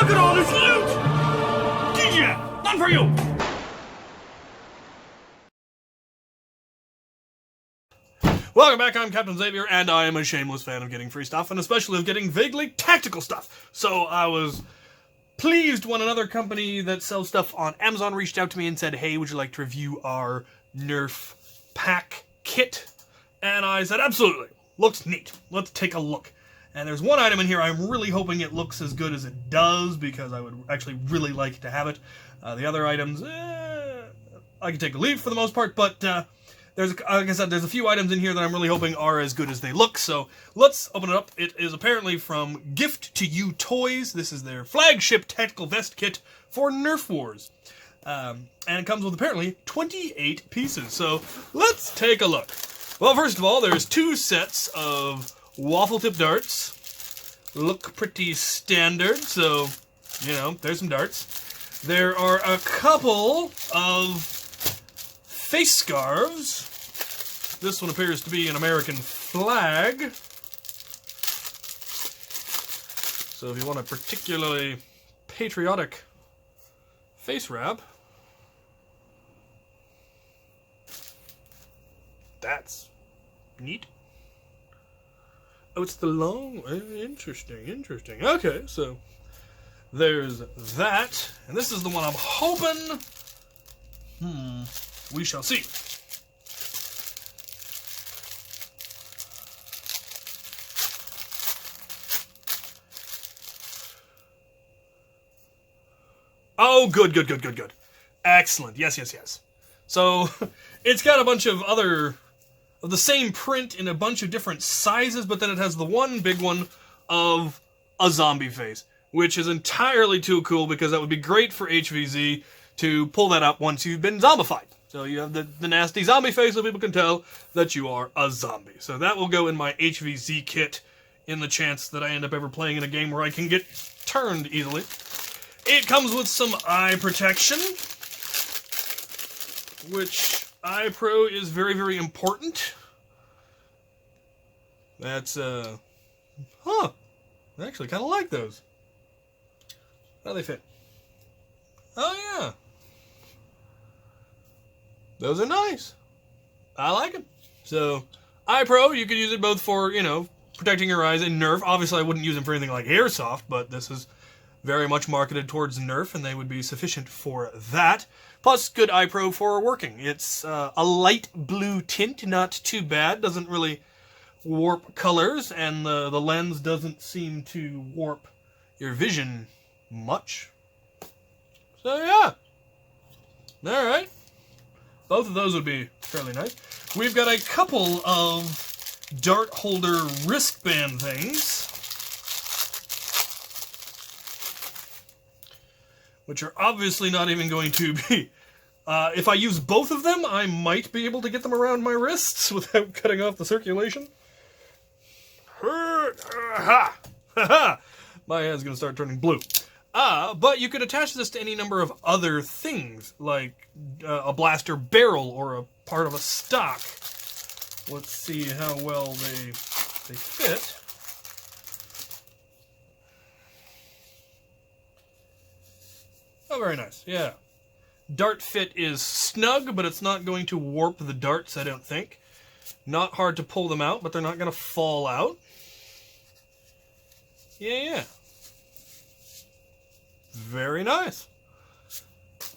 Look at all this loot! DJ, none for you! Welcome back, I'm Captain Xavier, and I am a shameless fan of getting free stuff, and especially of getting vaguely tactical stuff. So I was pleased when another company that sells stuff on Amazon reached out to me and said, hey, would you like to review our Nerf pack kit? And I said, absolutely. Looks neat. Let's take a look. And there's one item in here I'm really hoping it looks as good as it does, because I would actually really like to have it. The other items, I can take a leave for the most part, but like I said, there's a few items in here that I'm really hoping are as good as they look, so let's open it up. It is apparently from Gift2U Toys. This is their flagship tactical vest kit for Nerf Wars. And it comes with apparently 28 pieces, so let's take a look. Well, first of all, there's 2 sets of waffle tip darts. Look pretty standard, so, you know, there's some darts. There are a couple of face scarves. This one appears to be an American flag. So if you want a particularly patriotic face wrap, that's neat. Oh, it's the long... Interesting. Okay, so there's that. And this is the one I'm hoping... we shall see. Oh, good. Excellent. Yes. So, it's got a bunch of other... of the same print in a bunch of different sizes, but then it has the one big one of a zombie face, which is entirely too cool, because that would be great for HVZ to pull that up once you've been zombified. So you have the nasty zombie face so people can tell that you are a zombie. So that will go in my HVZ kit in the chance that I end up ever playing in a game where I can get turned easily. It comes with some eye protection, which eye pro is very important. That's, I actually kind of like those. How do they fit? Oh, yeah. Those are nice. I like them. So, eye pro, you could use it both for, you know, protecting your eyes and Nerf. Obviously, I wouldn't use them for anything like airsoft, but this is very much marketed towards Nerf, and they would be sufficient for that. Plus, good eye pro for working. It's a light blue tint, not too bad. Doesn't really warp colors, and the lens doesn't seem to warp your vision much. So, yeah. Alright. Both of those would be fairly nice. We've got a couple of dart holder wristband things, which are obviously not even going to be... if I use both of them, I might be able to get them around my wrists without cutting off the circulation. My hand's going to start turning blue. But you could attach this to any number of other things, like a blaster barrel or a part of a stock. Let's see how well they fit. Oh, very nice, yeah. Dart fit is snug, but it's not going to warp the darts, I don't think. Not hard to pull them out, but they're not going to fall out. Yeah. Very nice.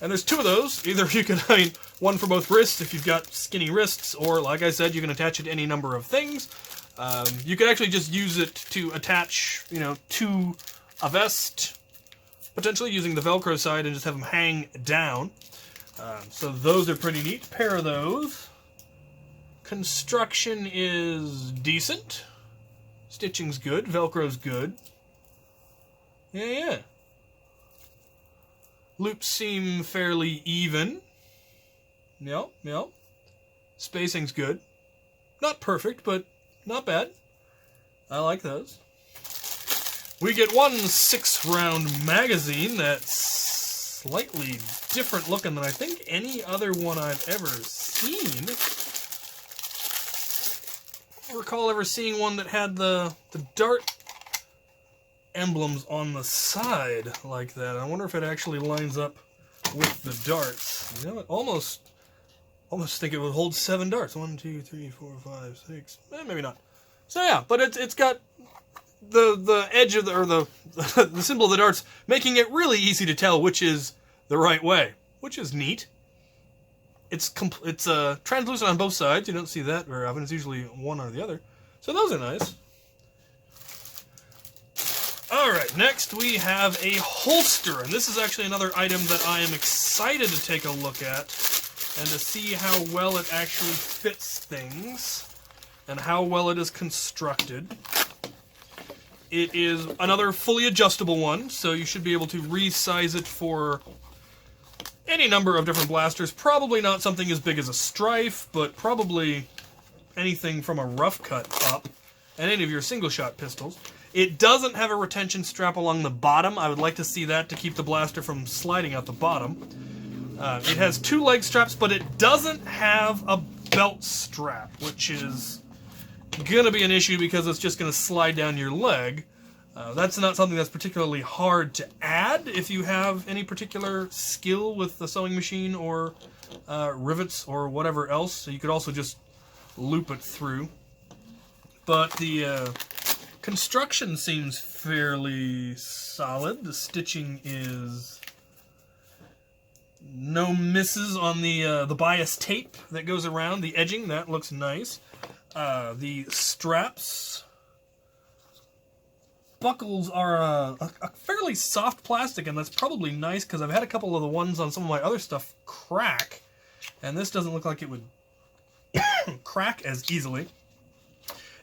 And there's 2 of those. Either you can, one for both wrists if you've got skinny wrists, or, like I said, you can attach it to any number of things. You could actually just use it to attach, you know, to a vest, potentially using the Velcro side, and just have them hang down. So those are pretty neat. Pair of those. Construction is decent. Stitching's good. Velcro's good. Yeah. Loops seem fairly even. Yep. Spacing's good. Not perfect, but not bad. I like those. We get one 6-round magazine that's slightly different looking than I think any other one I've ever seen. I don't recall ever seeing one that had the dart emblems on the side like that. I wonder if it actually lines up with the darts. You know, it almost think it would hold 7 darts. 1, 2, 3, 4, 5, 6. Maybe not. So yeah, but it's got the edge of the the symbol of the darts, making it really easy to tell which is the right way, which is neat. It's translucent on both sides. You don't see that very often. It's usually one or the other. So those are nice. Alright, next we have a holster. And this is actually another item that I am excited to take a look at and to see how well it actually fits things and how well it is constructed. It is another fully adjustable one, so you should be able to resize it for any number of different blasters. Probably not something as big as a Strife, but probably anything from a rough cut up, and any of your single shot pistols. It doesn't have a retention strap along the bottom. I would like to see that to keep the blaster from sliding out the bottom. It has 2 leg straps, but it doesn't have a belt strap, which is gonna be an issue because it's just gonna slide down your leg. That's not something that's particularly hard to add if you have any particular skill with the sewing machine or rivets or whatever else. So you could also just loop it through. But the construction seems fairly solid. The stitching is no misses on the bias tape that goes around the edging. That looks nice. The straps buckles are a fairly soft plastic, and that's probably nice because I've had a couple of the ones on some of my other stuff crack, and this doesn't look like it would crack as easily.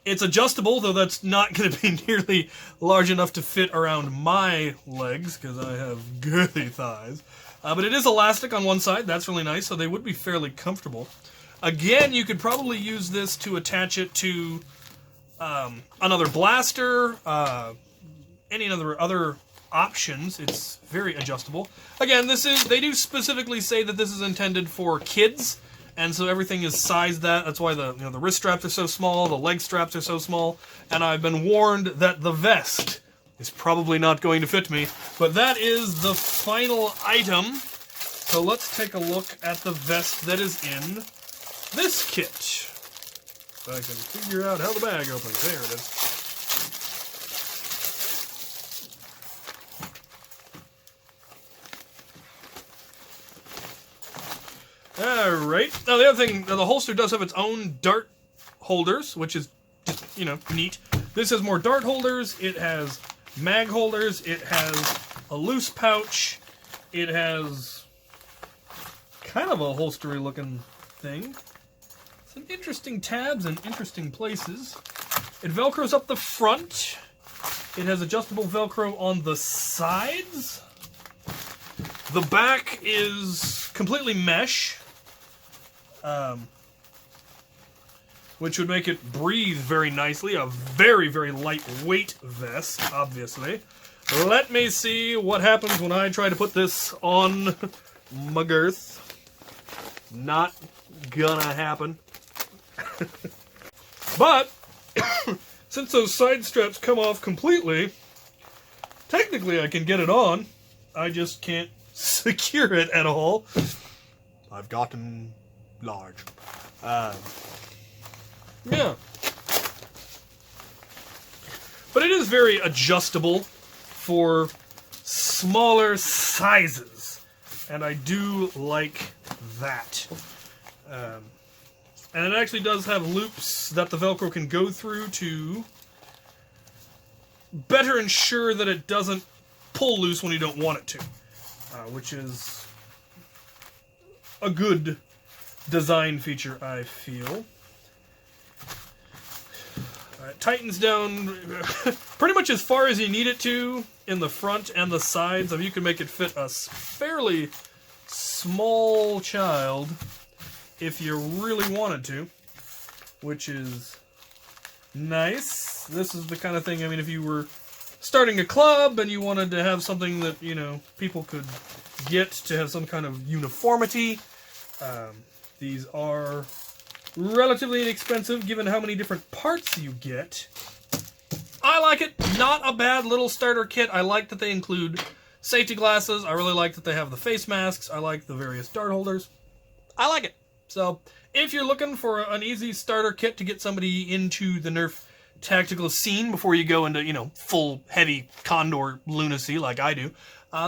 It's adjustable, though that's not going to be nearly large enough to fit around my legs because I have girthy thighs. But it is elastic on one side. That's really nice, so they would be fairly comfortable. Again, you could probably use this to attach it to another blaster, any other options. It's very adjustable. Again, they do specifically say that this is intended for kids, and so everything is sized that. That's why the wrist straps are so small, the leg straps are so small, and I've been warned that the vest is probably not going to fit me. But that is the final item. So let's take a look at the vest that is in this kit. If I can figure out how the bag opens. There it is. Alright. Now the other thing, the holster does have its own dart holders, which is just, neat. This has more dart holders, it has mag holders, it has a loose pouch, it has kind of a holstery looking thing. Some interesting tabs and interesting places. It velcros up the front. It has adjustable Velcro on the sides. The back is completely mesh, which would make it breathe very nicely. A very, very lightweight vest, obviously. Let me see what happens when I try to put this on my girth. Not gonna happen. But since those side straps come off completely, technically I can get it on. I just can't secure it at all. I've gotten large. Yeah. But it is very adjustable for smaller sizes, and I do like that. And it actually does have loops that the Velcro can go through to better ensure that it doesn't pull loose when you don't want it to, which is a good design feature, I feel. It tightens down pretty much as far as you need it to in the front and the sides. I mean, you can make it fit a fairly small child if you really wanted to, which is nice. This is the kind of thing, I mean, if you were starting a club and you wanted to have something that, people could get to have some kind of uniformity, these are relatively inexpensive given how many different parts you get. I like it. Not a bad little starter kit. I like that they include safety glasses. I really like that they have the face masks. I like the various dart holders. I like it. So, if you're looking for an easy starter kit to get somebody into the Nerf tactical scene before you go into, you know, full heavy Condor lunacy like I do,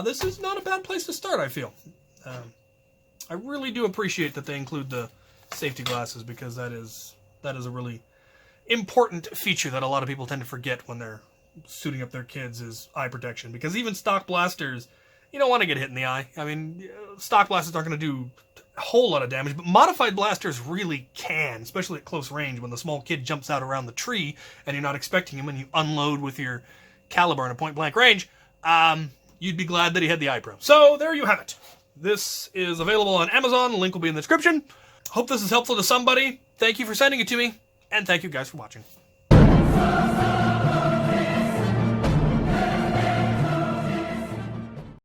this is not a bad place to start, I feel. I really do appreciate that they include the safety glasses, because that is a really important feature that a lot of people tend to forget when they're suiting up their kids, is eye protection. Because even stock blasters, you don't want to get hit in the eye. I mean, stock blasters aren't going to do a whole lot of damage, but modified blasters really can, especially at close range when the small kid jumps out around the tree and you're not expecting him and you unload with your caliber in a point-blank range. You'd be glad that he had the eye pro. So there you have it. This is available on Amazon. The link will be in the description. Hope this is helpful to somebody. Thank you for sending it to me, and thank you guys for watching.